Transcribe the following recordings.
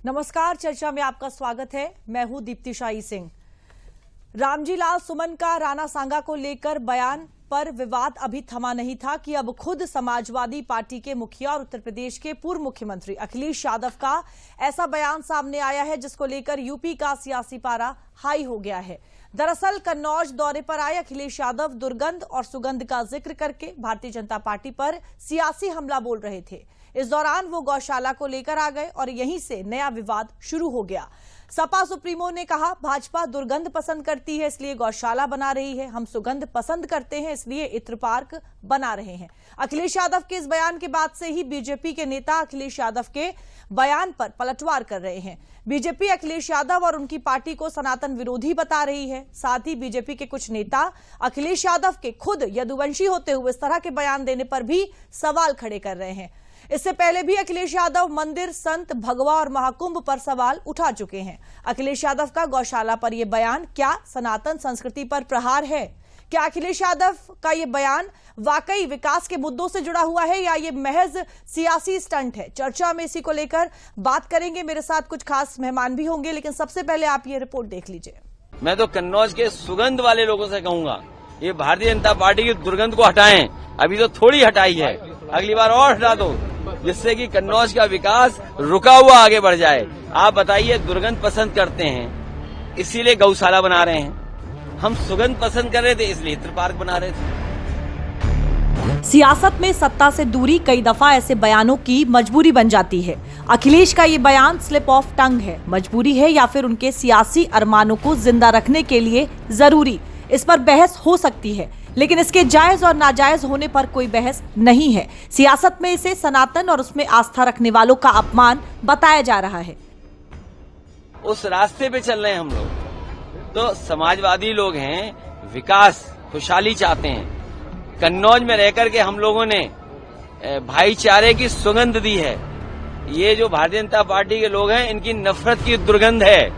नमस्कार, चर्चा में आपका स्वागत है। मैं हूं दीप्ति शाही सिंह। रामजी लाल सुमन का राणा सांगा को लेकर बयान पर विवाद अभी थमा नहीं था कि अब खुद समाजवादी पार्टी के मुखिया और उत्तर प्रदेश के पूर्व मुख्यमंत्री अखिलेश यादव का ऐसा बयान सामने आया है जिसको लेकर यूपी का सियासी पारा हाई हो गया है। दरअसल कन्नौज दौरे पर आए अखिलेश यादव दुर्गंध और सुगंध का जिक्र करके भारतीय जनता पार्टी पर सियासी हमला बोल रहे थे। इस दौरान वो गौशाला को लेकर आ गए और यहीं से नया विवाद शुरू हो गया। सपा सुप्रीमो ने कहा, भाजपा दुर्गंध पसंद करती है इसलिए गौशाला बना रही है, हम सुगंध पसंद करते हैं इसलिए इत्र पार्क बना रहे हैं। अखिलेश यादव के इस बयान के बाद से ही बीजेपी के नेता अखिलेश यादव के बयान पर पलटवार कर रहे हैं। बीजेपी अखिलेश यादव और उनकी पार्टी को सनातन विरोधी बता रही है। साथ ही बीजेपी के कुछ नेता अखिलेश यादव के खुद यदुवंशी होते हुए इस तरह के बयान देने पर भी सवाल खड़े कर रहे हैं। इससे पहले भी अखिलेश यादव मंदिर, संत, भगवा और महाकुंभ पर सवाल उठा चुके हैं। अखिलेश यादव का गौशाला पर यह बयान क्या सनातन संस्कृति पर प्रहार है? क्या अखिलेश यादव का यह बयान वाकई विकास के मुद्दों से जुड़ा हुआ है या ये महज सियासी स्टंट है? चर्चा में इसी को लेकर बात करेंगे। मेरे साथ कुछ खास मेहमान भी होंगे, लेकिन सबसे पहले आप ये रिपोर्ट देख लीजिए। मैं तो कन्नौज के सुगंध वाले लोगों से कहूंगा, ये भारतीय जनता पार्टी की दुर्गंध को हटाएं। अभी तो थोड़ी हटाई है, अगली बार और हटा दो, जिससे कि कन्नौज का विकास रुका हुआ आगे बढ़ जाए। आप बताइए, दुर्गंध पसंद करते हैं इसीलिए गौशाला बना रहे हैं, हम सुगंध पसंद कर रहे थे इसलिए इत्र पार्क बना रहे थे। सियासत में सत्ता से दूरी कई दफा ऐसे बयानों की मजबूरी बन जाती है। अखिलेश का ये बयान स्लिप ऑफ टंग है, मजबूरी है या फिर उनके सियासी अरमानों को जिंदा रखने के लिए जरूरी? इस पर बहस हो सकती है, लेकिन इसके जायज और नाजायज होने पर कोई बहस नहीं है। सियासत में इसे सनातन और उसमें आस्था रखने वालों का अपमान बताया जा रहा है। उस रास्ते पे चल रहे हैं हम लोग। तो समाजवादी लोग हैं, विकास, खुशहाली चाहते हैं। कन्नौज में रहकर के हम लोगों ने भाईचारे की सुगंध दी है। ये जो भारतीय जनता पार्टी के लोग हैं, इनकी नफरत की दुर्गंध है।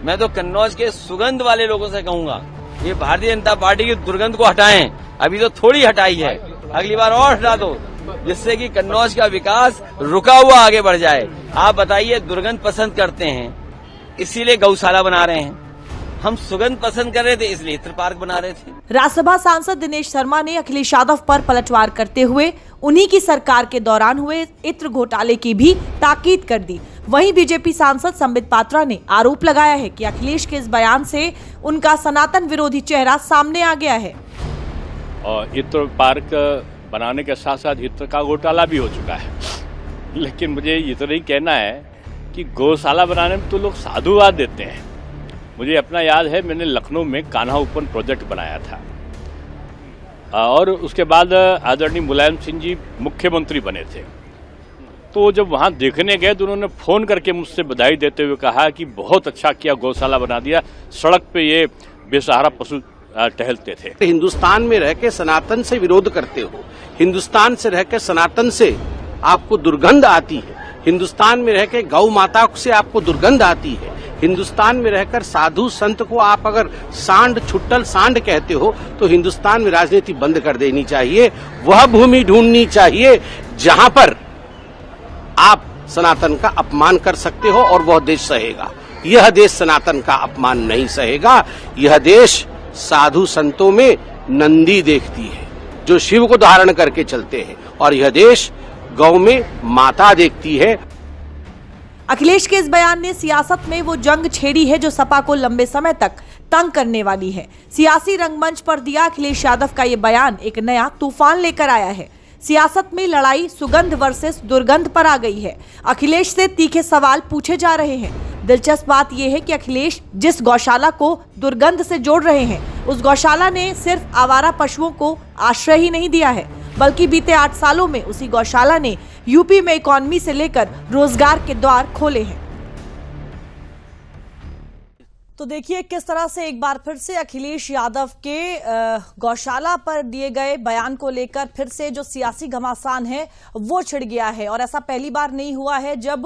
मैं तो कन्नौज के सुगंध वाले लोगों से कहूंगा, ये भारतीय जनता पार्टी की दुर्गंध को हटाएं। अभी तो थोड़ी हटाई है, अगली बार और हटा दो, जिससे कि कन्नौज का विकास रुका हुआ आगे बढ़ जाए। आप बताइए, दुर्गंध पसंद करते हैं इसीलिए गौशाला बना रहे हैं, हम सुगंध पसंद कर रहे थे इसलिए इत्र पार्क बना रहे थे। राज्यसभा सांसद दिनेश शर्मा ने अखिलेश यादव पर पलटवार करते हुए उन्हीं की सरकार के दौरान हुए इत्र घोटाले की भी ताकीद कर दी। वहीं बीजेपी सांसद संबित पात्रा ने आरोप लगाया है कि अखिलेश के इस बयान से उनका सनातन विरोधी चेहरा सामने आ गया है। और इत्र पार्क बनाने के साथ साथ इत्र का घोटाला भी हो चुका है। लेकिन मुझे इतना ही कहना है कि गौशाला बनाने में तो लोग साधुवाद देते हैं। मुझे अपना याद है, मैंने लखनऊ में कान्हा ओपन प्रोजेक्ट बनाया था और उसके बाद आदरणीय मुलायम सिंह जी मुख्यमंत्री बने थे। तो जब वहाँ देखने गए तो उन्होंने फोन करके मुझसे बधाई देते हुए कहा कि बहुत अच्छा किया, गौशाला बना दिया, सड़क पे ये बेसहारा पशु टहलते थे। हिंदुस्तान में रह के सनातन से विरोध करते हो, हिंदुस्तान से रह के सनातन से आपको दुर्गंध आती है, हिंदुस्तान में रह के गौ माता से आपको दुर्गंध आती है, हिंदुस्तान में रहकर साधु संत को आप अगर सांड, छुट्टल सांड कहते हो, तो हिंदुस्तान में राजनीति बंद कर देनी चाहिए। वह भूमि ढूंढनी चाहिए जहां पर आप सनातन का अपमान कर सकते हो और वह देश सहेगा। यह देश सनातन का अपमान नहीं सहेगा। यह देश साधु संतों में नंदी देखती है जो शिव को धारण करके चलते हैं, और यह देश गौ में माता देखती है। अखिलेश के इस बयान ने सियासत में वो जंग छेड़ी है जो सपा को लंबे समय तक तंग करने वाली है। सियासी रंगमंच पर दिया अखिलेश यादव का ये बयान एक नया तूफान लेकर आया है। सियासत में लड़ाई सुगंध वर्सेस दुर्गंध पर आ गई है। अखिलेश से तीखे सवाल पूछे जा रहे हैं। दिलचस्प बात यह है कि अखिलेश जिस गौशाला को दुर्गंध से जोड़ रहे हैं, उस गौशाला ने सिर्फ आवारा पशुओं को आश्रय ही नहीं दिया है, बल्कि बीते 8 सालों में उसी गौशाला ने यूपी में इकोनॉमी से लेकर रोजगार के द्वार खोले हैं। तो देखिए किस तरह से एक बार फिर से अखिलेश यादव के गौशाला पर दिए गए बयान को लेकर फिर से जो सियासी घमासान है वो छिड़ गया है। और ऐसा पहली बार नहीं हुआ है जब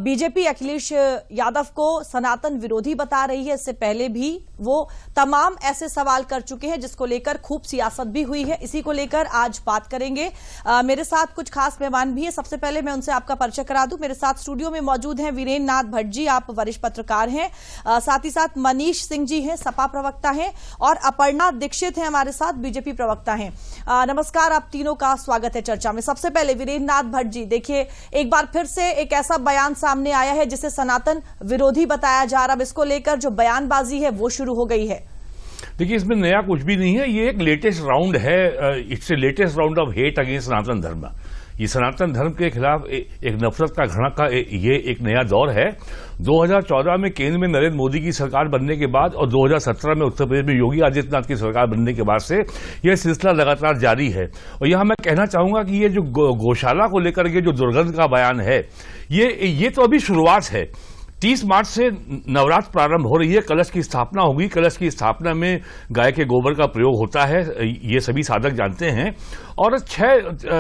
बीजेपी अखिलेश यादव को सनातन विरोधी बता रही है। इससे पहले भी वो तमाम ऐसे सवाल कर चुके हैं जिसको लेकर खूब सियासत भी हुई है। इसी को लेकर आज बात करेंगे। मेरे साथ कुछ खास मेहमान भी हैं। सबसे पहले मैं उनसे आपका परिचय करा दूं। मेरे साथ स्टूडियो में मौजूद हैं वीरेंद्र नाथ भट्ट जी, आप वरिष्ठ पत्रकार हैं। साथ ही साथ मनीष सिंह जी हैं, सपा प्रवक्ता हैं, और अपर्णा दीक्षित हैं हमारे साथ, बीजेपी प्रवक्ता हैं। नमस्कार, आप तीनों का स्वागत है चर्चा में। सबसे पहले वीरेंद्र नाथ भट्ट जी, देखिए एक बार फिर से एक ऐसा बयान सामने आया है जिसे सनातन विरोधी बताया जा रहा है। इसको लेकर जो बयानबाजी है वो शुरू हो गई है। देखिए, इसमें नया कुछ भी नहीं है। ये एक लेटेस्ट राउंड है। It's a latest round of hate against Sanatan Dharma. ये सनातन धर्म के खिलाफ एक नफरत का घृणा का ये एक नया दौर है। 2014 में केंद्र में नरेंद्र मोदी की सरकार बनने के बाद और 2017 में उत्तर प्रदेश में योगी आदित्यनाथ की सरकार बनने के बाद से यह सिलसिला लगातार जारी है। और यहां मैं कहना चाहूंगा कि ये जो गौशाला को लेकर के जो दुर्गंध का बयान है, ये तो अभी शुरुआत है। 30 मार्च से नवरात्र प्रारंभ हो रही है, कलश की स्थापना होगी। कलश की स्थापना में गाय के गोबर का प्रयोग होता है, ये सभी साधक जानते हैं। और 6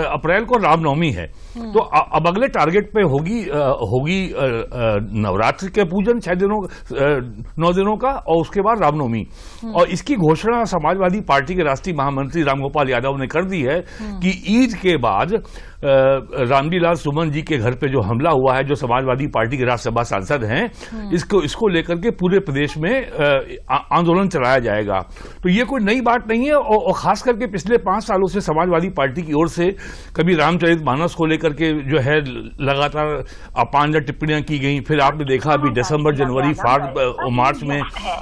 अप्रैल को रामनवमी है, तो अब अगले टारगेट पे होगी नवरात्र के पूजन 9 दिनों का, और उसके बाद रामनवमी। और इसकी घोषणा समाजवादी पार्टी के राष्ट्रीय महामंत्री रामगोपाल यादव ने कर दी है कि ईद के बाद रामजीलाल सुमन जी के घर पे जो हमला हुआ है, जो समाजवादी पार्टी के राज्यसभा सांसद हैं, इसको लेकर के पूरे प्रदेश में आंदोलन चलाया जाएगा। तो ये कोई नई बात नहीं है। और खास करके पिछले 5 सालों से समाजवादी पार्टी की ओर से कभी रामचरितमानस को लेकर के जो है लगातार अपांजा टिप्पणियां की गई। फिर आपने देखा अभी दिसंबर, जनवरी, मार्च में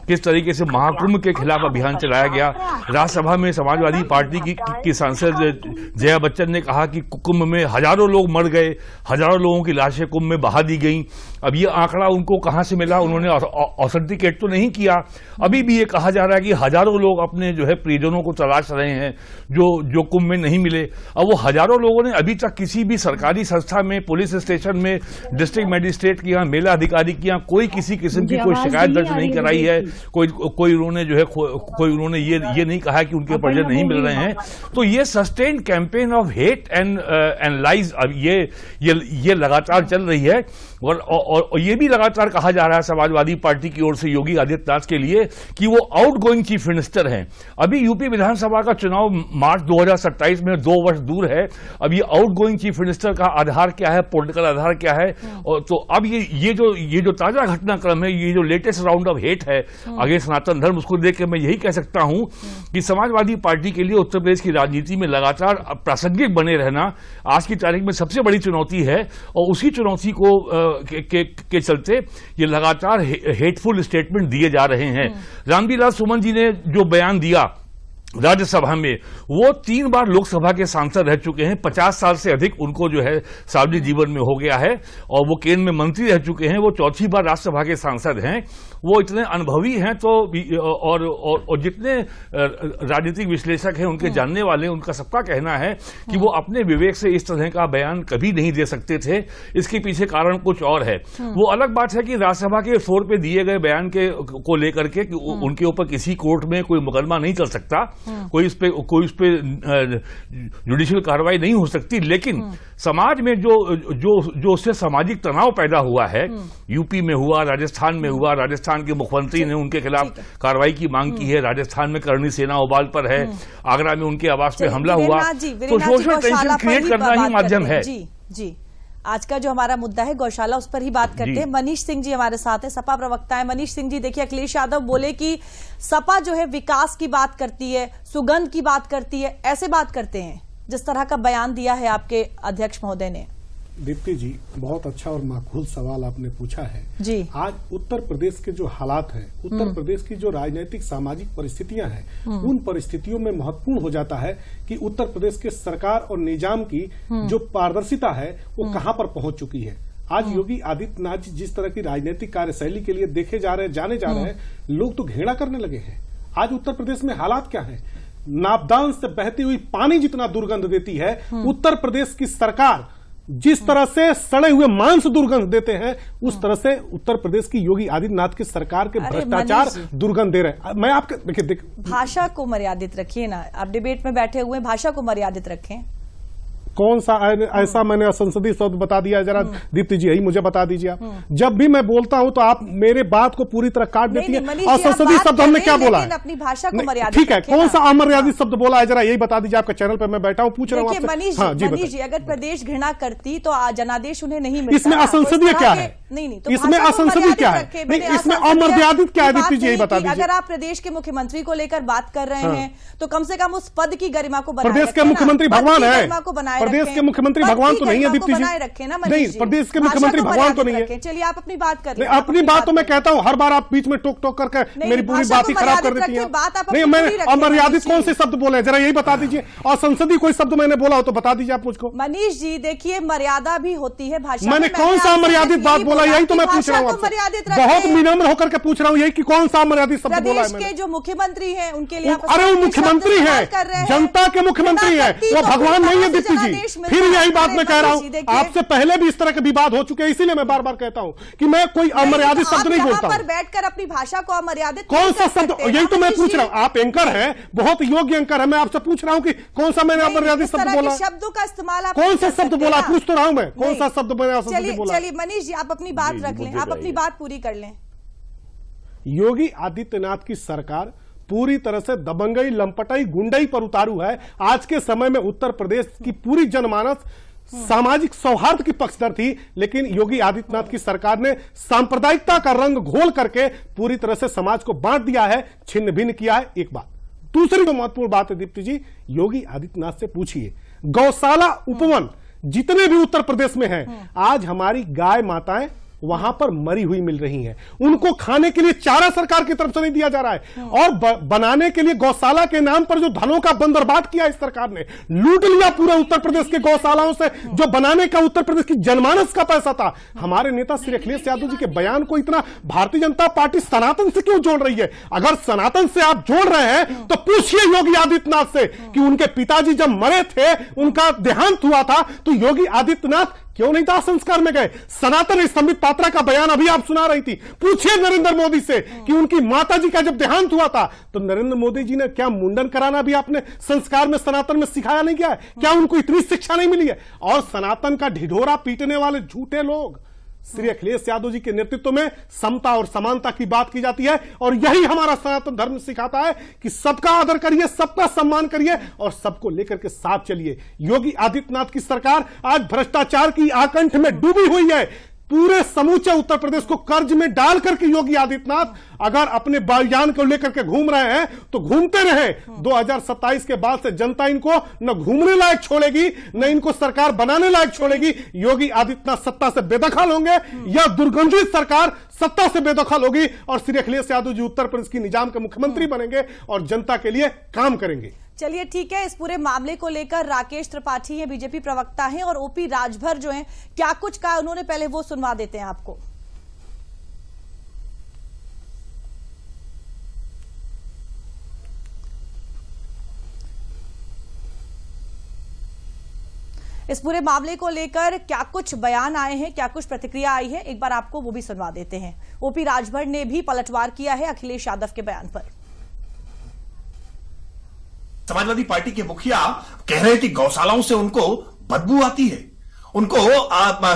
किस तरीके से महाकुंभ के खिलाफ अभियान चलाया गया। राज्यसभा में समाजवादी पार्टी की सांसद जया बच्चन ने कहा कि कुंभ में हजारों लोग मर गए, हजारों लोगों की लाशें कुंभ में बहा दी गई। अब ये आंकड़ा उनको कहां से मिला, उन्होंने ऑथेंटिकेट तो नहीं किया। अभी भी ये कहा जा रहा है कि हजारों लोग अपने जो है परिजनों को तलाश रहे हैं जो कुंभ में नहीं मिले। अब वो हजारों लोगों ने अभी तक किसी भी सरकारी संस्था में, पुलिस स्टेशन में, डिस्ट्रिक्ट मजिस्ट्रेट के यहाँ, मेला अधिकारी के यहाँ कोई किसी किस्म की कोई शिकायत दर्ज नहीं कराई है। कोई उन्होंने जो है उन्होंने ये नहीं कहा कि उनके परिजन नहीं मिल रहे हैं। तो ये sustained campaign of hate and lies अब ये लगातार चल रही है। और ये भी लगातार कहा जा रहा है समाजवादी पार्टी की ओर से योगी आदित्यनाथ के लिए कि वो आउटगोइंग चीफ मिनिस्टर हैं। अभी यूपी विधानसभा का चुनाव मार्च 2027 में 2 वर्ष दूर है। अब ये आउटगोइंग चीफ मिनिस्टर का आधार क्या है, पॉलिटिकल आधार क्या है। और तो अब ये जो ताजा घटनाक्रम है, ये जो लेटेस्ट राउंड ऑफ हेट है अगेंस्ट सनातन धर्म, उसको देख के मैं यही कह सकता हूं कि समाजवादी पार्टी के लिए उत्तर प्रदेश की राजनीति में लगातार प्रासंगिक बने रहना आज की तारीख में सबसे बड़ी चुनौती है। और उसी चुनौती को के चलते ये लगातार हेटफुल स्टेटमेंट दिए जा रहे हैं। रामजीलाल सुमन जी ने जो बयान दिया राज्यसभा में, वो 3 बार लोकसभा के सांसद रह चुके हैं। 50 साल से अधिक उनको जो है सार्वजनिक जीवन में हो गया है, और वो केंद्र में मंत्री रह चुके हैं। वो 4थी बार राज्यसभा के सांसद हैं। वो इतने अनुभवी हैं। तो और जितने राजनीतिक विश्लेषक हैं, उनके जानने वाले, उनका सबका कहना है कि वो अपने विवेक से इस तरह का बयान कभी नहीं दे सकते थे। इसके पीछे कारण कुछ और है। वो अलग बात है कि राज्यसभा के फ्लोर पे दिए गए बयान को लेकर के उनके ऊपर किसी कोर्ट में कोई मुकदमा नहीं चल सकता, कोई इस पे जुडिशियल कार्रवाई नहीं हो सकती। लेकिन समाज में जो उससे सामाजिक तनाव पैदा हुआ है, यूपी में हुआ, राजस्थान में हुआ, राजस्थान के मुख्यमंत्री ने उनके खिलाफ कार्रवाई की मांग की है। राजस्थान में करणी सेना उबाल पर है, आगरा में उनके आवास पे हमला हुआ। तो सोशल टेंशन क्रिएट करना ही माध्यम है। जी, आज का जो हमारा मुद्दा है गौशाला, उस पर ही बात करते हैं। मनीष सिंह जी हमारे साथ हैं, सपा प्रवक्ता है। मनीष सिंह जी, देखिए अखिलेश यादव बोले कि सपा जो है विकास की बात करती है, सुगंध की बात करती है, ऐसे बात करते हैं जिस तरह का बयान दिया है आपके अध्यक्ष महोदय ने। दीप्ति जी, बहुत अच्छा और माकूल सवाल आपने पूछा है जी। आज उत्तर प्रदेश के जो हालात हैं, उत्तर प्रदेश की जो राजनीतिक सामाजिक परिस्थितियां हैं, उन परिस्थितियों में महत्वपूर्ण हो जाता है कि उत्तर प्रदेश के सरकार और निजाम की जो पारदर्शिता है वो कहां पर पहुंच चुकी है। आज योगी आदित्यनाथ जी जिस तरह की राजनीतिक कार्यशैली के लिए देखे जा रहे हैं, जाने जा रहे हैं, लोग तो घृणा करने लगे हैं। आज उत्तर प्रदेश में हालात क्या है? नापदान से बहती हुई पानी जितना दुर्गंध देती है उत्तर प्रदेश की सरकार, जिस तरह से सड़े हुए मांस दुर्गंध देते हैं, उस तरह से उत्तर प्रदेश की योगी आदित्यनाथ की सरकार के भ्रष्टाचार दुर्गंध दे रहे हैं। मैं आपके देखिए भाषा को मर्यादित रखिए ना, आप डिबेट में बैठे हुए, भाषा को मर्यादित रखें। कौन सा ऐसा मैंने असंसदीय शब्द बता दिया, जरा दीप्ति जी यही मुझे बता दीजिए आप। जब भी मैं बोलता हूं तो आप मेरे बात को पूरी तरह काट देती हैं। असंसदीय शब्द हमने क्या बोला है? अपनी भाषा को मर्यादित, ठीक है, कौन सा अमर्यादित शब्द बोला है, जरा यही बता दीजिए। आपके चैनल पर मैं बैठा हूं, पूछ रहा हूं। मनीष जी, अगर प्रदेश घृणा करती तो जनादेश उन्हें नहीं मिलता। इसमें असंसदीय क्या है? नहीं, तो इसमें असंसदीय क्या है? इसमें अमर्यादित क्या है? दीप्ति जी यही बता दीजिए। अगर आप प्रदेश के मुख्यमंत्री को लेकर बात कर रहे हैं तो कम से कम उस पद की गरिमा को बनाए प्रदेश के मुख्यमंत्री भगवान है, प्रदेश के मुख्यमंत्री भगवान तो नहीं है दीप्ति जी, रखे ना। नहीं, प्रदेश के मुख्यमंत्री भगवान तो नहीं है। चलिए आप अपनी बात कर, अपनी बात तो मैं कहता हूं, हर बार आप बीच में टोक टोक करके मेरी पूरी बात ही खराब कर देती हैं। नहीं, मैं अमर्यादित कौन से शब्द बोले, जरा यही बता दीजिए। और संसदीय कोई शब्द मैंने बोला हो तो बता दीजिए आप मुझको। मनीष जी देखिए, मर्यादा भी होती है भाषा। मैंने कौन सा अमर्यादित बात बोला, यही तो मैं पूछ रहा हूँ, बहुत विनम्र होकर के पूछ रहा हूँ, यही कि कौन सा अमर्यादित शब्द बोला है मैंने। के जो मुख्यमंत्री हैं उनके लिए, अरे वो मुख्यमंत्री है, जनता के मुख्यमंत्री है, वो भगवान नहीं है दीप्ति जी। फिर यही बात मैं कह रहा हूँ, आपसे पहले भी इस तरह के विवाद हो चुके हैं, इसीलिए मैं बार बार कहता हूँ कि मैं कोई अमर्यादित शब्द नहीं बोलता हूँ। बैठकर अपनी भाषा को अमर्यादित कौन सा शब्द, यही तो मैं पूछ रहा हूँ। आप एंकर हैं, बहुत योग्य एंकर है, मैं आपसे पूछ रहा हूँ कि कौन सा मैंने अमर्यादित शब्द बोला, शब्दों का इस्तेमाल कौन सा शब्द बोला, पूछ तो रहा हूँ मैं, कौन सा शब्द मैंने बोला। चलिए मनीष जी, आप अपनी बात रख लें, आप अपनी बात पूरी कर लें। योगी आदित्यनाथ की सरकार पूरी तरह से दबंगई, लंपटाई, गुंडई पर उतारू है। आज के समय में उत्तर प्रदेश की पूरी जनमानस सामाजिक सौहार्द की पक्षधर थी, लेकिन योगी आदित्यनाथ की सरकार ने सांप्रदायिकता का रंग घोल करके पूरी तरह से समाज को बांट दिया है, छिन्न भिन्न किया है। एक बात। दूसरी जो महत्वपूर्ण बात है दीप्ति जी, योगी आदित्यनाथ से पूछिए, गौशाला, उपवन जितने भी उत्तर प्रदेश में हैं, आज हमारी गाय माताएं वहां पर मरी हुई मिल रही हैं। उनको खाने के लिए चारा सरकार की तरफ से नहीं दिया जा रहा है, और बनाने के लिए गौशाला के नाम पर जो धनों का बंदरबाट किया इस सरकार ने, लूट लिया पूरे उत्तर प्रदेश के गौशालाओं से जो बनाने का उत्तर प्रदेश की जनमानस का पैसा था। हमारे नेता श्री अखिलेश यादव जी के बयान को इतना भारतीय जनता पार्टी सनातन से क्यों जोड़ रही है? अगर सनातन से आप जोड़ रहे हैं तो पूछिए योगी आदित्यनाथ से कि उनके पिताजी जब मरे थे, उनका देहांत हुआ था, तो योगी आदित्यनाथ क्यों नहीं दाह संस्कार में गए? सनातन संबित पात्रा का बयान अभी आप सुना रही थी। पूछिए नरेंद्र मोदी से कि उनकी माताजी का जब देहांत हुआ था तो नरेंद्र मोदी जी ने क्या मुंडन कराना भी आपने संस्कार में, सनातन में सिखाया नहीं गया है? क्या उनको इतनी शिक्षा नहीं मिली है? और सनातन का ढिढोरा पीटने वाले झूठे लोग श्री अखिलेश यादव जी के नेतृत्व में समता और समानता की बात की जाती है, और यही हमारा सनातन धर्म सिखाता है कि सबका आदर करिए, सबका सम्मान करिए और सबको लेकर के साथ चलिए। योगी आदित्यनाथ की सरकार आज भ्रष्टाचार की आकंठ में डूबी हुई है। पूरे समूचे उत्तर प्रदेश को कर्ज में डाल करके योगी आदित्यनाथ अगर अपने बयान को लेकर के घूम रहे हैं तो घूमते रहे। 2027 के बाद से जनता इनको न घूमने लायक छोड़ेगी, न इनको सरकार बनाने लायक छोड़ेगी। योगी आदित्यनाथ सत्ता से बेदखल होंगे या दुर्गंधित सरकार सत्ता से बेदखल होगी, और श्री अखिलेश यादव जी उत्तर प्रदेश की निजाम के मुख्यमंत्री बनेंगे और जनता के लिए काम करेंगे। चलिए ठीक है, इस पूरे मामले को लेकर राकेश त्रिपाठी हैं, बीजेपी प्रवक्ता हैं, और ओपी राजभर जो हैं, क्या कुछ कहा उन्होंने, पहले वो सुनवा देते हैं आपको। इस पूरे मामले को लेकर क्या कुछ बयान आए हैं, क्या कुछ प्रतिक्रिया आई है, एक बार आपको वो भी सुनवा देते हैं। ओपी राजभर ने भी पलटवार किया है अखिलेश यादव के बयान पर। समाजवादी पार्टी के मुखिया कह रहे हैं कि गौशालाओं से उनको बदबू आती है। उनको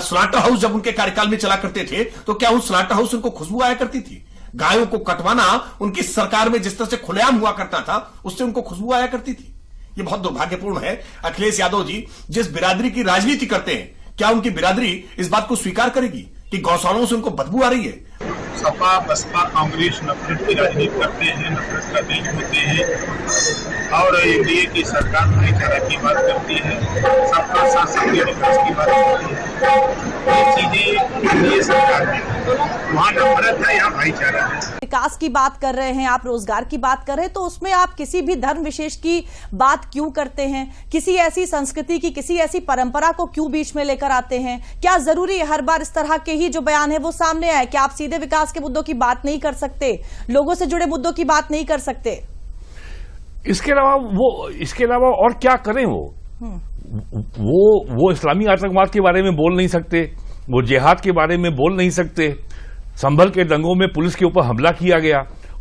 स्लॉटर हाउस जब उनके कार्यकाल में चला करते थे तो क्या उन स्लॉटर हाउस उनको खुशबू आया करती थी? गायों को कटवाना उनकी सरकार में जिस तरह से खुलेआम हुआ करता था, उससे उनको खुशबू आया करती थी। ये बहुत दुर्भाग्यपूर्ण है। अखिलेश यादव जी जिस बिरादरी की राजनीति करते हैं, क्या उनकी बिरादरी इस बात को स्वीकार करेगी कि गौशालाओं से उनको बदबू आ रही है? सपा, बसपा, कांग्रेस नफरत की राजनीति करते हैं, नफरत का बीज होते हैं, और एनडीए की सरकार भाईचारा की बात करती है, सबका साथ सबके विकास की बात करती है। ये चीजें एनडीए सरकार में वहाँ नफरत है, यहाँ भाईचारा है। विकास की बात कर रहे हैं आप, रोजगार की बात कर रहे हैं, तो उसमें आप किसी भी धर्म विशेष की बात क्यों करते हैं? किसी ऐसी संस्कृति की, किसी ऐसी परंपरा को क्यों बीच में लेकर आते हैं? क्या जरूरी है हर बार इस तरह के ही जो बयान है वो सामने आए? क्या आप सीधे विकास के मुद्दों की बात नहीं कर सकते, लोगों से जुड़े मुद्दों की बात नहीं कर सकते? इसके अलावा और क्या करें? वो वो इस्लामी आतंकवाद के बारे में बोल नहीं सकते, वो जिहाद के बारे में बोल नहीं सकते। संभल के दंगों में पुलिस के ऊपर हमला किया गया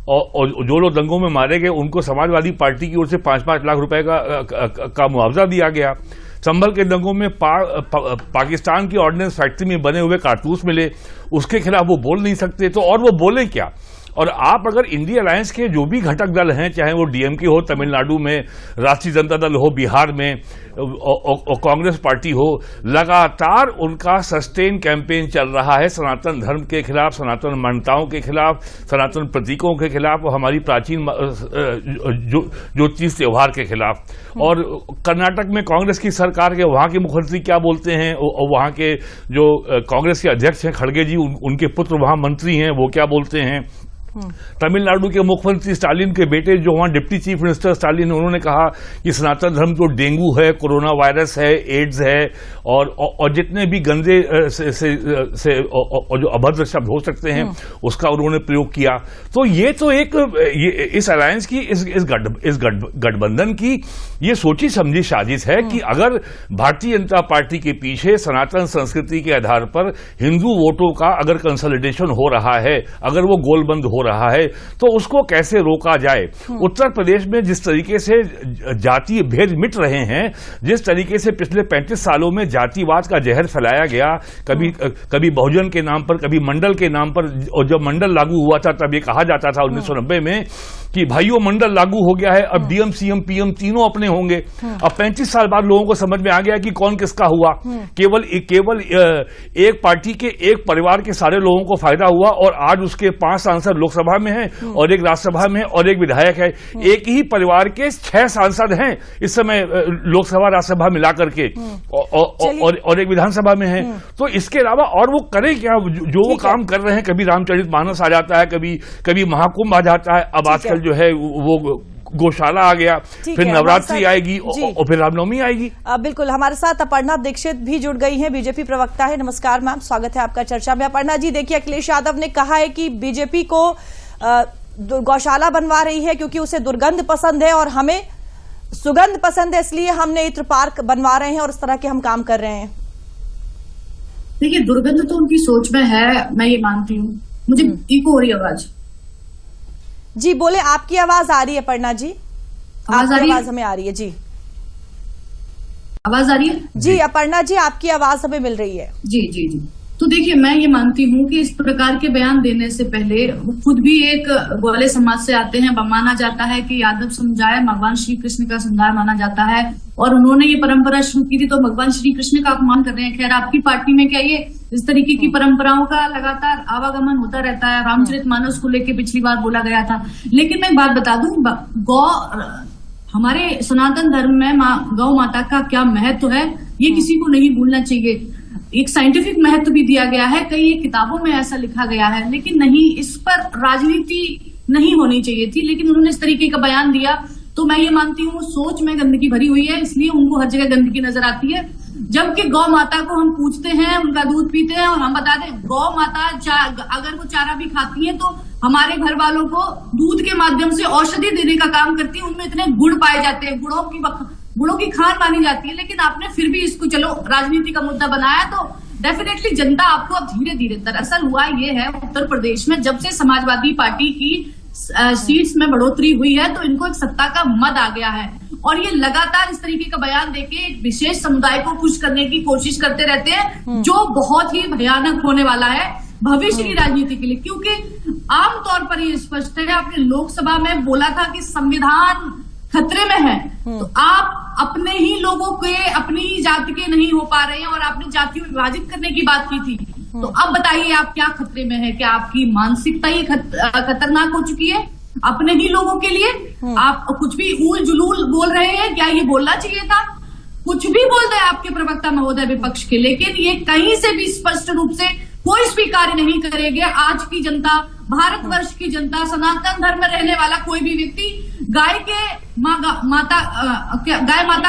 और जो लोग दंगों में मारे गए उनको समाजवादी पार्टी की ओर से 5-5 लाख रुपए का मुआवजा दिया गया। संभल के दंगों में पाकिस्तान की ऑर्डिनेंस फैक्ट्री में बने हुए कारतूस मिले, उसके खिलाफ वो बोल नहीं सकते। तो और वो बोले क्या? और आप अगर इंडिया अलायंस के जो भी घटक दल हैं, चाहे वो डीएमके हो तमिलनाडु में, राष्ट्रीय जनता दल हो बिहार में, और कांग्रेस पार्टी हो, लगातार उनका सस्टेन कैंपेन चल रहा है सनातन धर्म के खिलाफ, सनातन मान्यताओं के खिलाफ, सनातन प्रतीकों के खिलाफ और हमारी प्राचीन ज्योतिष त्योहार के खिलाफ। और कर्नाटक में कांग्रेस की सरकार के वहां के मुख्यमंत्री क्या बोलते हैं, और वहां के जो कांग्रेस के अध्यक्ष हैं खड़गे जी, उनके पुत्र वहां मंत्री हैं, वो क्या बोलते हैं। तमिलनाडु के मुख्यमंत्री स्टालिन के बेटे जो वहां डिप्टी चीफ मिनिस्टर स्टालिन, उन्होंने कहा कि सनातन धर्म जो डेंगू है, कोरोना वायरस है, एड्स है और जितने भी गंदे से और जो अभद्र शब्द हो सकते हैं उसका उन्होंने प्रयोग किया। तो ये तो इस अलायंस की, इस गठबंधन की ये सोची समझी साजिश है कि अगर भारतीय जनता पार्टी के पीछे सनातन संस्कृति के आधार पर हिंदू वोटों का अगर कंसोलिडेशन हो रहा है, अगर वो गोलबंद हो रहा है, तो उसको कैसे रोका जाए। उत्तर प्रदेश में जिस तरीके से जातीय भेद मिट रहे हैं, जिस तरीके से पिछले 35 सालों में जातिवाद का जहर फैलाया गया, कभी बहुजन के नाम पर, कभी मंडल के नाम पर, और जब मंडल लागू हुआ था तब ये कहा जाता था 1990 में कि भाइयों मंडल लागू हो गया है, अब डीएम सीएम पीएम तीनों अपने होंगे। अब 35 साल बाद लोगों को समझ में आ गया कि कौन किसका हुआ। केवल एक पार्टी के एक परिवार के सारे लोगों को फायदा हुआ और आज उसके 5 सांसद लोकसभा में हैं और एक राज्यसभा में और एक विधायक है। एक ही परिवार के 6 सांसद हैं इस समय लोकसभा राज्यसभा मिलाकर के, और एक विधानसभा में है। तो इसके अलावा और वो करे क्या? जो वो काम कर रहे हैं, कभी रामचरितमानस आ जाता है, कभी महाकुंभ आ जाता है, अब आजकल जो है वो गौशाला आ गया, फिर नवरात्रि आएगी और फिर रामनवमी आएगी। बिल्कुल, हमारे साथ अपर्णा दीक्षित भी जुड़ गई हैं, बीजेपी प्रवक्ता है। नमस्कार मैम, स्वागत है आपका चर्चा में। अपर्णा जी, देखिए अखिलेश यादव ने कहा है कि बीजेपी को गौशाला बनवा रही है क्योंकि उसे दुर्गंध पसंद है और हमें सुगंध पसंद है, इसलिए हमने इत्र पार्क बनवा रहे हैं और इस तरह के हम काम कर रहे हैं। देखिए, दुर्गंध तो उनकी सोच में है, मैं ये मानती हूँ। मुझे इको हो रही आवाज। जी बोले, आपकी आवाज आ रही है अपर्णा जी, आवाज हमें आ रही है। जी आवाज आ रही है जी अपर्णा जी, आपकी आवाज हमें मिल रही है। जी जी जी। तो देखिए, मैं ये मानती हूँ कि इस प्रकार के बयान देने से पहले वो खुद भी एक ग्वाले समाज से आते हैं। माना जाता है कि यादव समुदाय भगवान श्री कृष्ण का समुदाय माना जाता है और उन्होंने ये परंपरा शुरू की थी, तो भगवान श्री कृष्ण का अपमान कर रहे हैं। खैर, आपकी पार्टी में क्या ये इस तरीके की परंपराओं का लगातार आवागमन होता रहता है? रामचरितमानस को लेकर पिछली बार बोला गया था। लेकिन मैं एक बात बता दूं, हमारे सनातन धर्म में गौ माता का क्या महत्व है, ये किसी को नहीं भूलना चाहिए। एक साइंटिफिक महत्व भी दिया गया है, कई किताबों में ऐसा लिखा गया है, लेकिन नहीं, इस पर राजनीति नहीं होनी चाहिए थी। लेकिन उन्होंने इस तरीके का बयान दिया, तो मैं ये मानती हूँ सोच में गंदगी भरी हुई है, इसलिए उनको हर जगह गंदगी नजर आती है। जबकि गौ माता को हम पूछते हैं, उनका दूध पीते हैं, और हम बता दें गौ माता अगर वो चारा भी खाती है तो हमारे घर वालों को दूध के माध्यम से औषधि देने का काम करती है। उनमें इतने गुण पाए जाते हैं, गुणों की खान मानी जाती है। लेकिन आपने फिर भी इसको चलो राजनीति का मुद्दा बनाया, तो डेफिनेटली जनता आपको अब धीरे धीरे, दरअसल हुआ ये है उत्तर प्रदेश में जब से समाजवादी पार्टी की सीट्स में बढ़ोतरी हुई है, तो इनको एक सत्ता का मद आ गया है और ये लगातार इस तरीके का बयान देके एक विशेष समुदाय को खुश करने की कोशिश करते रहते हैं, जो बहुत ही भयानक होने वाला है भविष्य की राजनीति के लिए। क्योंकि आमतौर पर ये स्पष्ट है, आपने लोकसभा में बोला था कि संविधान खतरे में है, तो आप अपने ही लोगों के, अपनी ही जाति के नहीं हो पा रहे हैं और आपने जाति को विभाजित करने की बात की थी। तो अब बताइए आप क्या खतरे में है? क्या आपकी मानसिकता ही खतरनाक हो चुकी है अपने ही लोगों के लिए? आप कुछ भी ऊल जुलूल बोल रहे हैं, क्या ये बोलना चाहिए था? कुछ भी बोल रहे हैं आपके प्रवक्ता महोदय विपक्ष के, लेकिन ये कहीं से भी स्पष्ट रूप से कोई स्वीकार नहीं करेंगे। आज की जनता, भारतवर्ष की जनता, सनातन धर्म में रहने वाला कोई भी व्यक्ति गाय माता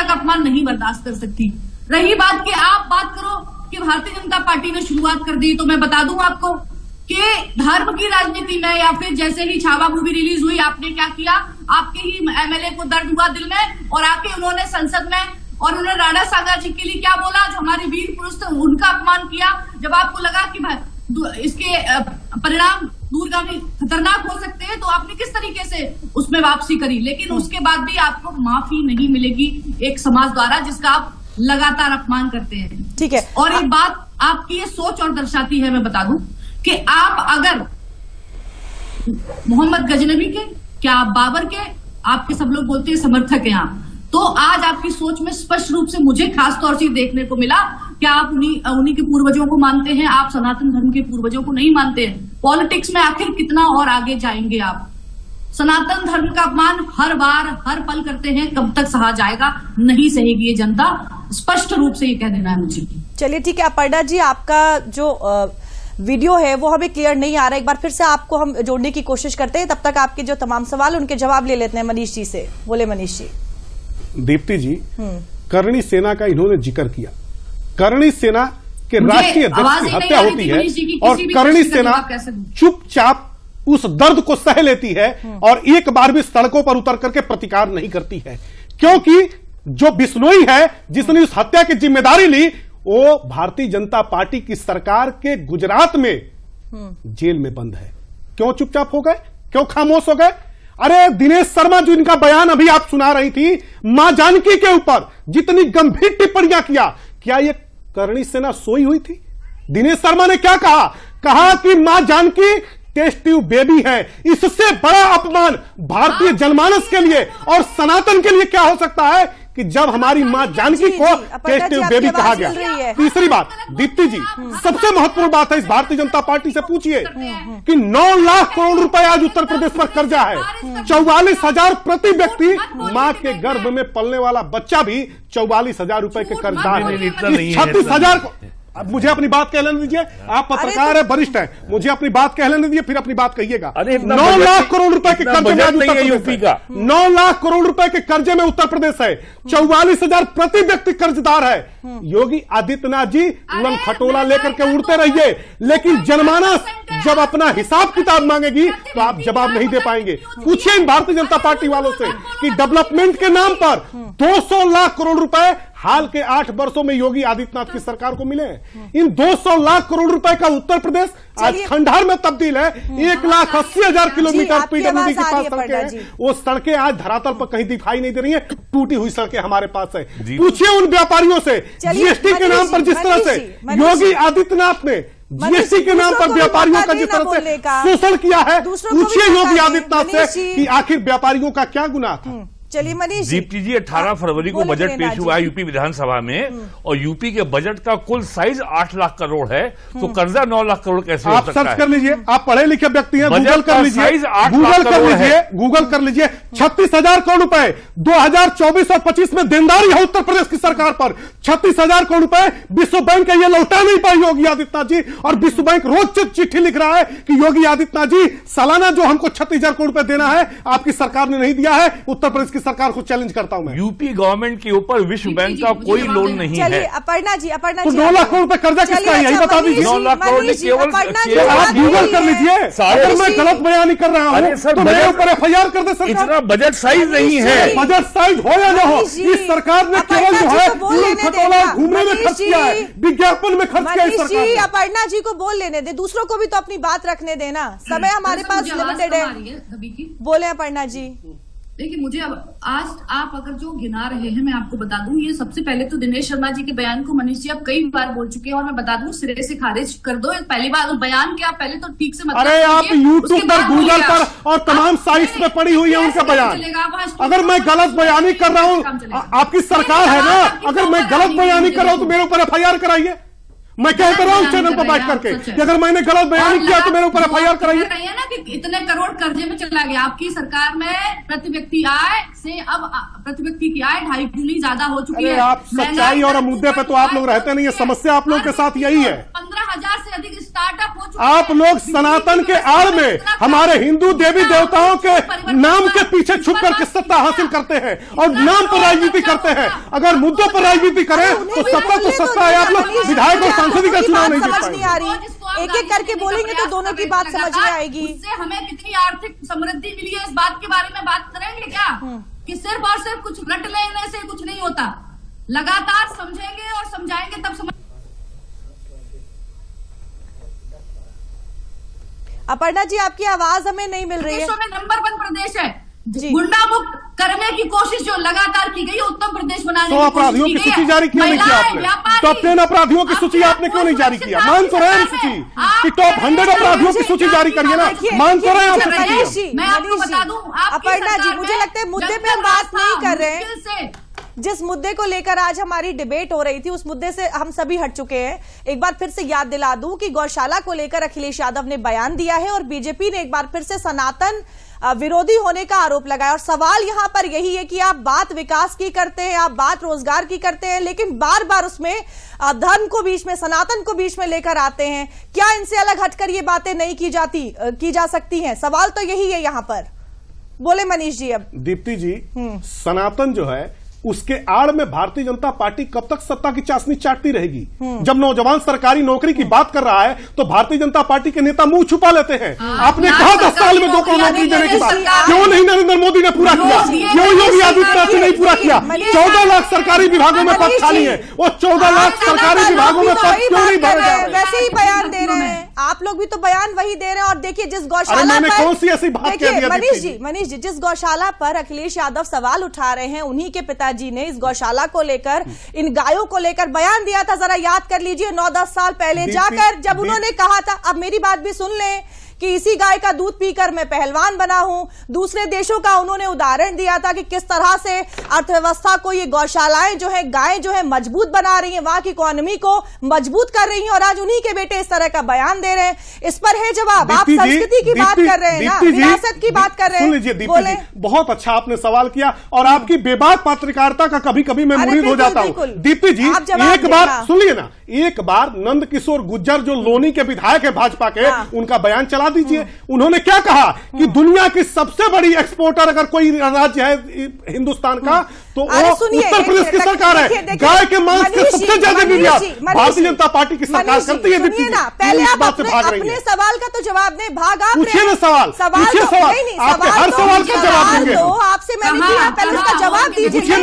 का अपमान नहीं बर्दाश्त कर सकती। रही बात कि आप बात करो कि भारतीय जनता पार्टी ने शुरुआत कर दी, तो मैं बता दूं आपको कि धर्म की राजनीति में, या फिर जैसे ही छावा मूवी रिलीज हुई, आपने क्या किया? आपके ही एमएलए को दर्द हुआ दिल में और आके उन्होंने संसद में और उन्होंने राणा सांगा जी के लिए क्या बोला, जो हमारे वीर पुरुष थे उनका अपमान किया। जब आपको लगा कि इसके परिणाम दूरगामी खतरनाक हो सकते हैं तो आपने किस तरीके से उसमें वापसी करी, लेकिन उसके बाद भी आपको माफी नहीं मिलेगी एक समाज द्वारा जिसका आप लगातार अपमान करते हैं। ठीक है। और एक बात आपकी ये सोच और दर्शाती है, मैं बता दूं कि आप अगर मोहम्मद गजनबी के, क्या आप बाबर के, आपके सब लोग बोलते हैं समर्थक हैं आप, तो आज आपकी सोच में स्पष्ट रूप से मुझे खास तौर से देखने को मिला कि आप उन्हीं के पूर्वजों को मानते हैं, आप सनातन धर्म के पूर्वजों को नहीं मानते हैं। पॉलिटिक्स में आखिर कितना और आगे जाएंगे आप? सनातन धर्म का अपमान हर बार हर पल करते हैं, कब तक सहा जाएगा? नहीं सहेगी ये जनता, स्पष्ट रूप से ये कह देना है मुझे। चलिए ठीक है अपर्णा जी, आपका जो वीडियो है वो हमें क्लियर नहीं आ रहा है, एक बार फिर से आपको हम जोड़ने की कोशिश करते हैं, तब तक आपके जो तमाम सवाल उनके जवाब ले लेते हैं मनीष जी से। बोले मनीष जी। दीप्ति जी, करणी सेना का इन्होंने जिक्र किया। करणी सेना के राष्ट्रीय अध्यक्ष की हत्या होती है और करणी सेना चुपचाप उस दर्द को सह लेती है और एक बार भी सड़कों पर उतर करके प्रतिकार नहीं करती है, क्योंकि जो बिश्नोई है जिसने उस हत्या की जिम्मेदारी ली वो भारतीय जनता पार्टी की सरकार के गुजरात में जेल में बंद है। क्यों चुपचाप हो गए, क्यों खामोश हो गए? अरे दिनेश शर्मा जो इनका बयान अभी आप सुना रही थी मां जानकी के ऊपर जितनी गंभीर टिप्पणियां किया, क्या ये करणी सेना सोई हुई थी? दिनेश शर्मा ने क्या कहा? कहा कि मां जानकी टेस्ट ट्यूब बेबी है। इससे बड़ा अपमान भारतीय जनमानस के लिए और सनातन के लिए क्या हो सकता है कि जब हमारी मां जानकी को टेस्ट ट्यूब बेबी कहा गया। तीसरी बात दीप्ति जी, सबसे महत्वपूर्ण बात है, इस भारतीय जनता पार्टी से पूछिए कि 9 लाख करोड़ रुपए आज उत्तर प्रदेश पर कर्जा है। 44,000 प्रति व्यक्ति, मां के गर्भ में पलने वाला बच्चा भी 44,000 रुपए के कर्जदार है। 36,000 को मुझे अपनी बात कह लेने दीजिए, आप पत्रकार है, वरिष्ठ है, मुझे अपनी बात कह लेने दीजिए, फिर अपनी बात कहिएगा। 9 लाख करोड़ रुपए के कर्जे में यूपी का 9 लाख करोड़ रुपए के कर्जे में उत्तर प्रदेश है। 44,000 प्रति व्यक्ति कर्जदार है। योगी आदित्यनाथ जी उलंग खटोला लेकर के उड़ते रहिए, लेकिन जनमानस जब अपना हिसाब किताब मांगेगी तो आप जवाब नहीं दे पाएंगे। पूछिए इन भारतीय जनता पार्टी वालों से कि डेवलपमेंट के नाम पर 200 लाख करोड़ रुपए हाल के 8 वर्षों में योगी आदित्यनाथ की सरकार को मिले हैं। इन 200 लाख करोड़ रुपए का उत्तर प्रदेश आज खंडहर में तब्दील है। 1,80,000 किलोमीटर पीडब्ल्यूडी के पास सड़कें हैं, वो सड़कें आज धरातल पर कहीं दिखाई नहीं दे रही है, टूटी हुई सड़कें हमारे पास है। पूछिए उन व्यापारियों से, जीएसटी के नाम पर जिस तरह से योगी आदित्यनाथ ने जीएसटी के नाम पर व्यापारियों का जिस तरह से शोषण किया है, पूछिए योगी आदित्यनाथ से कि आखिर व्यापारियों का क्या गुनाह था। चलिए मनीष दीप्ति जी, 18 फरवरी को बजट पेश हुआ है यूपी विधानसभा में और यूपी के बजट का कुल साइज 8 लाख करोड़ है, तो कर्जा 9 लाख करोड़ कैसे हो सकता है? आप सर्च कर लीजिए, आप पढ़े लिखे व्यक्ति हैं, गूगल कर लीजिए, गूगल कर लीजिए। 36,000 करोड़ रुपए 2024 और 25 में देनदारी है उत्तर प्रदेश की सरकार पर। 36,000 करोड़ रुपए विश्व बैंक ये लौटा नहीं पाई योगी आदित्यनाथ जी, और विश्व बैंक रोज चिट्ठी लिख रहा है कि योगी आदित्यनाथ जी सालाना जो हमको 36,000 करोड़ रुपए देना है आपकी सरकार ने नहीं दिया है। उत्तर प्रदेश सरकार को चैलेंज करता हूं मैं। यूपी गवर्नमेंट के ऊपर विश्व बैंक का कोई लोन नहीं है। अपर्णा जी, तो 9 लाख करोड़ रुपए कर्जा किसका है, यही बता दीजिए। 9 लाख करोड़ केवल आप गूगल कर लीजिए। अगर मैं गलत बयानी कर रहा हूं तो मेरे ऊपर FIR कर दे सरकार। इतना बजट साइज नहीं है। बजट साइज हो या न हो, इस सरकार ने केवल जो है खटोला घूमने में खर्च किया है, विज्ञापन में खर्च किया है सरकार। अपर्णा जी को बोल लेने दे, दूसरों को भी तो अपनी बात रखने देना, समय हमारे पास लिमिटेड है। बोले अपर्णा जी। देखिए, मुझे अब आज आप अगर जो गिना रहे हैं, मैं आपको बता दूं, ये सबसे पहले तो दिनेश शर्मा जी के बयान को मनीष जी आप कई बार बोल चुके हैं और मैं बता दूं सिरे से खारिज कर दो। पहली बार बयान के आप पहले तो ठीक से मतलब, अरे आप यूट्यूब पर, गूगल पर और तमाम साइट्स में पड़ी हुई है उनका बयान। अगर मैं गलत बयानी कर रहा हूँ, आपकी सरकार है ना, अगर मैं गलत बयानी कर रहा हूँ तो मेरे ऊपर FIR कराइए। मैं कह रहा हूँ चैनल पर बैठ करके कि अगर मैंने गलत बयान किया तो मेरे ऊपर FIR कराइए। कहिए ना कि इतने करोड़ कर्जे में चला गया। आपकी सरकार में प्रति व्यक्ति आय से अब प्रति व्यक्ति की आय 2.5 गुनी ज्यादा हो चुकी है। आप सच्चाई और मुद्दे पे तो आप लोग रहते नहीं है, समस्या आप लोगों के साथ यही है। 15,000 से अधिक स्टार्टअप हो चुके हैं। आप लोग सनातन के आड़ में हमारे हिंदू देवी देवताओं के नाम के पीछे छुप करके सत्ता हासिल करते हैं और नाम पर राजनीति करते हैं। अगर मुद्दों पर राजनीति करें तो सत्ता तो सत्ता है। आप लोग विधायक और सांसद का चुनाव नहीं समझ नहीं आ रही, एक एक करके बोलेंगे तो दोनों की बात समझ में आएगी। उससे हमें कितनी आर्थिक समृद्धि मिली है, इस बात के बारे में बात करेंगे क्या? कि सिर्फ और सिर्फ कुछ रट लेने से कुछ नहीं होता। लगातार समझेंगे और समझाएंगे तब समझ। अपर्णा जी, आपकी आवाज हमें नहीं मिल रही है। विश्व में नंबर 1 प्रदेश है जी। गुंडा मुक्त करने की कोशिश जो लगातार की गई है, उत्तम प्रदेश बनाने तो अपराधियों की सूची जारी क्यों नहीं किया आपने? टॉप 10 अपराधियों की सूची आपने क्यों नहीं जारी किया? मान तो रहे हैं सूची कि टॉप 100 अपराधियों की सूची जारी करिए ना, मान तो रहे हैं आप। मैं आपको बता दूं, अपर्णा जी, मुझे लगता है मुद्दे पे हम बात नहीं कर रहे हैं। जिस मुद्दे को लेकर आज हमारी डिबेट हो रही थी, उस मुद्दे से हम सभी हट चुके हैं। एक बार फिर से याद दिला दूं कि गौशाला को लेकर अखिलेश यादव ने बयान दिया है और बीजेपी ने एक बार फिर से सनातन विरोधी होने का आरोप लगाया। और सवाल यहां पर यही है कि आप बात विकास की करते हैं, आप बात रोजगार की करते हैं, लेकिन बार बार उसमें धर्म को बीच में, सनातन को बीच में लेकर आते हैं। क्या इनसे अलग हटकर ये बातें नहीं की जा सकती हैं? सवाल तो यही है यहां पर। बोले मनीष जी। अब दीप्ति जी, सनातन जो है उसके आड़ में भारतीय जनता पार्टी कब तक सत्ता की चाशनी चाटती रहेगी? जब नौजवान सरकारी नौकरी की बात कर रहा है तो भारतीय जनता पार्टी के नेता मुंह छुपा लेते हैं। आपने कहा 10 साल में 2 करोड़ नौकरी देने की बात, क्यों नहीं नरेंद्र मोदी ने पूरा किया? क्यों योगी आदित्यनाथ ने नहीं पूरा किया? 14 लाख सरकारी विभागों में पद खाली है, वो 14 लाख सरकारी विभागों में पद क्यों नहीं भरे जा रहे? वैसे ही बयान दे रहे हैं आप लोग भी, तो बयान वही दे रहे हैं। और देखिए, जिस गौशाला पर, कौन सी ऐसी बात कह दिया? मनीष जी, जिस गौशाला पर अखिलेश यादव सवाल उठा रहे हैं, उन्हीं के पिताजी ने इस गौशाला को लेकर, इन गायों को लेकर बयान दिया था। जरा याद कर लीजिए, 9-10 साल पहले जाकर, जब उन्होंने कहा था, अब मेरी बात भी सुन लें, कि इसी गाय का दूध पीकर मैं पहलवान बना हूं। दूसरे देशों का उन्होंने उदाहरण दिया था कि किस तरह से अर्थव्यवस्था को ये गौशालाएं जो है, गायें जो है मजबूत बना रही हैं, वहां की इकोनॉमी को मजबूत कर रही हैं। और आज उन्हीं के बेटे इस तरह का बयान दे रहे हैं। इस पर है जवाब। आप संस्कृति की बात कर रहे हैं ना, विरासत की बात कर रहे हैं। सुन लीजिए दीप्ति जी, बहुत अच्छा आपने सवाल किया और आपकी बेबाक पत्रकारिता का कभी कभी मैं मुरीद हो जाता हूं। दीप्ति जी, एक बार सुन लीजिए ना, एक बार नंद किशोर गुर्जर जो लोनी के विधायक है भाजपा के, उनका बयान चला दीजिए। उन्होंने क्या कहा कि दुनिया की सबसे बड़ी एक्सपोर्टर अगर कोई राज्य है हिंदुस्तान का तो वो उत्तर प्रदेश की सरकार है। गाय के मांस के सबसे ज्यादा निर्यात भारतीय जनता पार्टी की सरकार करती है। पहले आप अपने सवाल का तो जवाब दें। भाग आप पूछिए ना सवाल, पूछिए सवाल, आपके हर सवाल का जवाब देंगे। आपसे मैंने किया, पहले उसका जवाब दीजिए।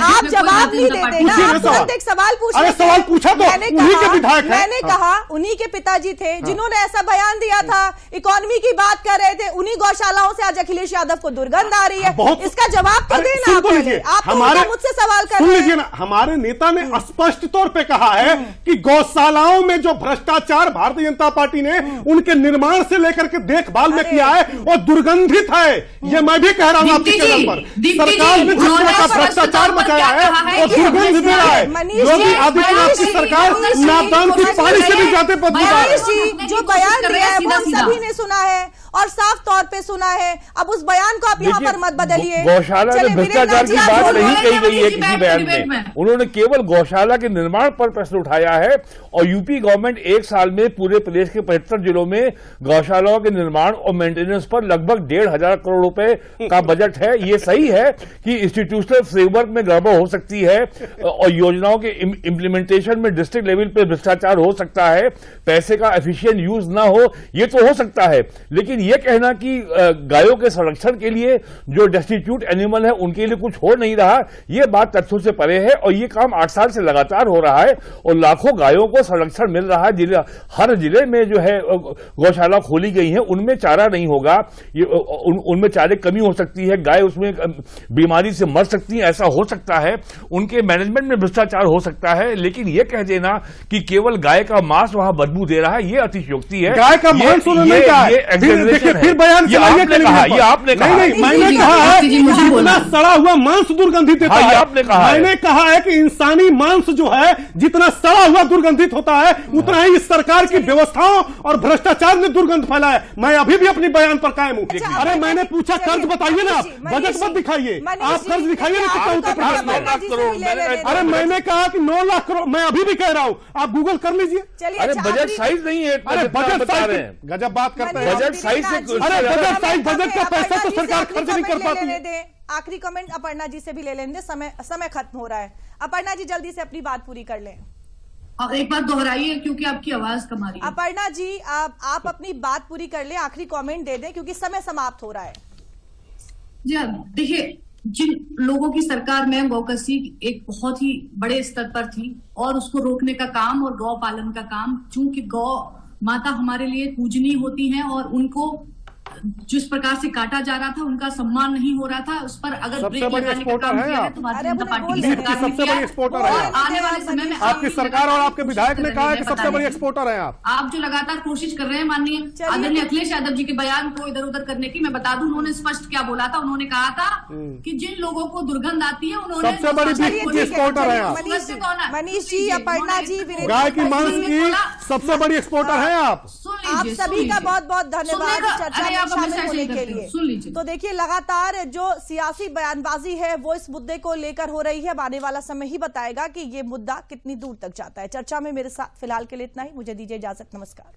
आप जवाब नहीं देते ना, आप तुरंत एक सवाल पूछ रहे थे। सवाल पूछा तो उन्हीं के विधायक हैं। मैंने कहा उन्हीं के पिताजी थे जिन्होंने ऐसा बयान दिया था, इकोनॉमी की बात कर रहे थे। उन्हीं गौशालाओं से आज अखिलेश यादव को दुर्गंध आ रही है। इसका जवाब तो देना आप। हमारे मुझसे सवाल कर सुन लीजिए ना, हमारे नेता ने स्पष्ट तौर पे कहा है कि गौशालाओं में जो भ्रष्टाचार भारतीय जनता पार्टी ने उनके निर्माण से लेकर के देखभाल में किया है वो दुर्गंधित है। ये मैं भी कह रहा हूं आपके चैनल पर। सरकार ने जिस तरह का भ्रष्टाचार मचाया है वो दुर्गंध दे रहा है। योगी आदित्यनाथ की सरकार नापदान की पानी से भी ज्यादा बदबूदार है। जो बयान दिया है वो सभी ने सुना है और साफ तौर पे सुना है। अब उस बयान को आप यहाँ पर मत बदलिए। गौशाला में भ्रष्टाचार की बात नहीं कही गई है किसी बयान में। उन्होंने केवल गौशाला के निर्माण पर प्रश्न उठाया है और यूपी गवर्नमेंट 1 साल में पूरे प्रदेश के 75 जिलों में गौशालाओं के निर्माण और मेंटेनेंस पर लगभग 1,500 करोड़ रुपए का बजट है। ये सही है कि इंस्टीट्यूशनल फ्रेमवर्क में गड़बड़ हो सकती है और योजनाओं के इम्प्लीमेंटेशन में डिस्ट्रिक्ट लेवल पे भ्रष्टाचार हो सकता है, पैसे का एफिशिएंट यूज ना हो, ये तो हो सकता है। लेकिन ये कहना कि गायों के संरक्षण के लिए जो डेस्टिट्यूट एनिमल है उनके लिए कुछ हो नहीं रहा, ये बात तथ्यों से परे है। और ये काम 8 साल से लगातार हो रहा है और लाखों गायों को संरक्षण मिल रहा है। हर जिले में जो है गौशाला खोली गई है, उनमें चारा नहीं होगा, उनमें चारे कमी हो सकती है, गाय उसमें बीमारी से मर सकती है, ऐसा हो सकता है। उनके मैनेजमेंट में भ्रष्टाचार हो सकता है। लेकिन यह कह देना कि केवल गाय का मांस वहां बदबू दे रहा है, यह अतिशयोक्ति है। गाय का मांस उन्होंने फिर बयान ये आपने कहा नहीं, मैंने कहा है जितना सड़ा हुआ मांस दुर्गंधित देता है। आपने कहा मैंने कहा है कि इंसानी मांस जो है जितना सड़ा हुआ दुर्गंधित होता है उतना ही इस सरकार की व्यवस्थाओं और भ्रष्टाचार ने दुर्गंध फैलाया। मैं अभी भी अपनी बयान पर कायम हूं। अरे मैंने पूछा कर्ज बताइए ना, बजट मत दिखाइए, आप कर्ज दिखाइए ना कितना उत्तर प्रदेश में। 9 लाख करोड़। अरे मैंने कहा कि 9 लाख करोड़, मैं अभी भी कह रहा हूं, आप गूगल कर लीजिए। अरे बजट साइज नहीं है। अरे बजट साइज गजब बात करते हैं। बजट साइज से बजट का पैसा तो सरकार खर्च नहीं कर पाती है। आखिरी कमेंट अपर्णा जी से भी ले लेंगे, समय खत्म हो रहा है। अपर्णा जी जल्दी से अपनी बात पूरी कर लें। और एक बार दोहराइए क्योंकि आपकी आवाज कम आ रही है। अपर्णा जी आप अपनी बात पूरी कर लें, आखिरी कमेंट दे दें क्योंकि समय समाप्त हो रहा है। जी हाँ, देखिए जिन लोगों की सरकार में गौकसी एक बहुत ही बड़े स्तर पर थी और उसको रोकने का काम और गौ पालन का काम, चूंकि गौ माता हमारे लिए पूजनीय होती हैं और उनको जिस प्रकार से काटा जा रहा था उनका सम्मान नहीं हो रहा था, उस पर अगर सबसे ब्रेक बड़ी लगाने का एक्सपोर्टर काम है किया है आप। तो भारतीय अरे जनता अपने पार्टी बोल की रहे सरकार हैं। ने सबसे किया बड़ी एक्सपोर्टर है और आप। आने वाले समय में आपकी सरकार और आपके विधायक ने कहा है कि सबसे बड़ी एक्सपोर्टर है आप जो लगातार कोशिश कर रहे हैं माननीय चलिए। आदरणीय अखिलेश यादव जी के बयान को इधर उधर करने की, मैं बता दूं उन्होंने स्पष्ट क्या बोला था। उन्होंने कहा था कि जिन लोगों को दुर्गंध आती है उन्होंने सबसे बड़ी बीफ की एक्सपोर्टर है आप। मनीष जी, अपर्णा जी, वीरेंद्र गाय की जी, मांस की सबसे बड़ी एक्सपोर्टर है आप। आप सभी का बहुत बहुत धन्यवाद चर्चा में शामिल होने के सुन लिए। लीजिए। तो देखिए, लगातार जो सियासी बयानबाजी है वो इस मुद्दे को लेकर हो रही है। आने वाला समय ही बताएगा कि ये मुद्दा कितनी दूर तक जाता है। चर्चा में मेरे साथ फिलहाल के लिए इतना ही। मुझे दीजिए इजाजत। नमस्कार।